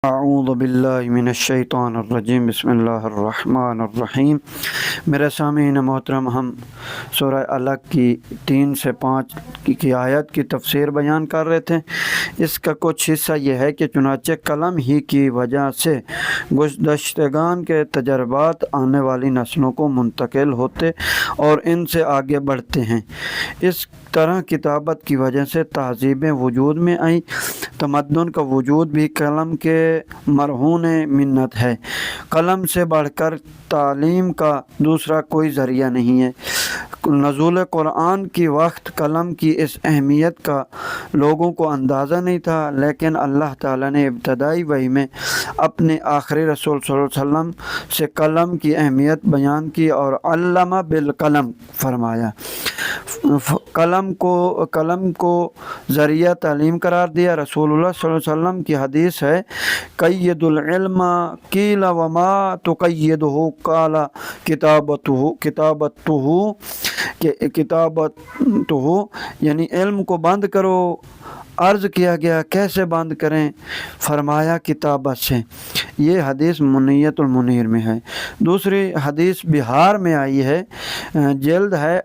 اعوذ باللہ من الشیطان الرجیم بسم اللہ الرحمن الرحیم۔ میرے سامعین محترم، ہم سورہ علق کی 3 سے 5 کی آیت کی تفسیر بیان کر رہے تھے۔ اس کا کچھ حصہ یہ ہے کہ چنانچہ قلم ہی کی وجہ سے گزشتگان کے تجربات آنے والی نسلوں کو منتقل ہوتے اور ان سے آگے بڑھتے ہیں۔ اس طرح کتابت کی وجہ سے تہذیبیں وجود میں آئیں۔ تمدن کا وجود بھی قلم کے مرہون منت ہے۔ قلم سے بڑھ کر تعلیم کا دوسرا کوئی ذریعہ نہیں ہے۔ نزول قرآن کی وقت قلم کی اس اہمیت کا لوگوں کو اندازہ نہیں تھا، لیکن اللہ تعالیٰ نے ابتدائی وحی میں اپنے آخری رسول صلی اللہ علیہ وسلم سے قلم کی اہمیت بیان کی اور علم بالقلم فرمایا۔ قلم کو ذریعہ تعلیم قرار دیا۔ رسول اللہ صلی اللہ علیہ وسلم کی حدیث ہے، قید العلم قیل وما تقیدہ قال کتابتہ، یعنی علم کو بند کرو۔ عرض کیا گیا کیسے بند کریں؟ فرمایا کتابت سے۔ یہ حدیث منیت المنیر میں ہے۔ دوسری حدیث بہار میں آئی ہے، جلد ہے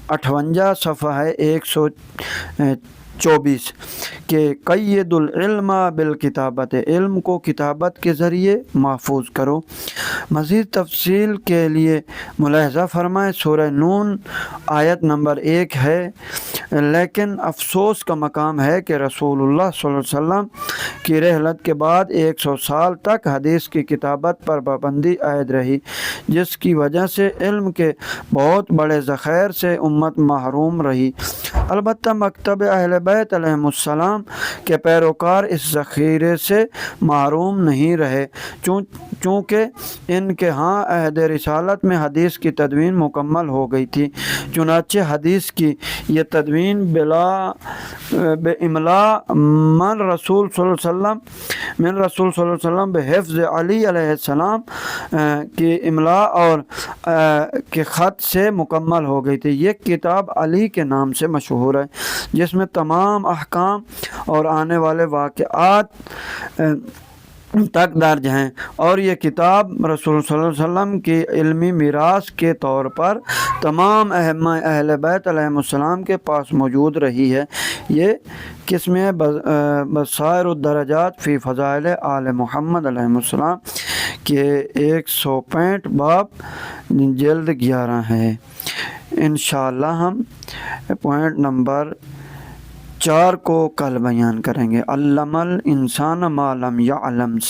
58 صفحہ ہے 124 کہ قید العلم بالکتابت، علم کو کتابت کے ذریعے محفوظ کرو۔ مزید تفصیل کے لیے ملاحظہ فرمائیں سورہ نون آیت نمبر 1 ہے۔ لیکن افسوس کا مقام ہے کہ رسول اللہ صلی اللہ علیہ وسلم کی رحلت کے بعد 100 سال تک حدیث کی کتابت پر پابندی عائد رہی، جس کی وجہ سے علم کے بہت بڑے ذخائر سے امت محروم رہی۔ البتہ مکتب اہل بیت علیہم السلام کے پیروکار اس ذخیرے سے محروم نہیں رہے، چونکہ ان کے ہاں عہد رسالت میں حدیث کی تدوین مکمل ہو گئی تھی۔ چنانچہ حدیث کی یہ تدوین باملاء من رسول صلی اللہ علیہ وسلم بحفظ علی علیہ السلام کی املاء اور کے خط سے مکمل ہو گئی تھی۔ یہ کتاب علی کے نام سے مشہور ہے، جس میں تمام احکام اور آنے والے واقعات تک درج ہیں، اور یہ کتاب رسول صلی اللہ علیہ وسلم کی علمی میراث کے طور پر تمام اہل بیت علیہ السلام کے پاس موجود رہی ہے۔ یہ قسم بصائر الدرجات فی فضائل آل محمد علیہ السلام کے 165 باب جلد 11 ہے۔ انشاءاللہ ہم پوائنٹ نمبر 4 کو کل بیان کریں گے، علم الانسان ما لم یعلم سے۔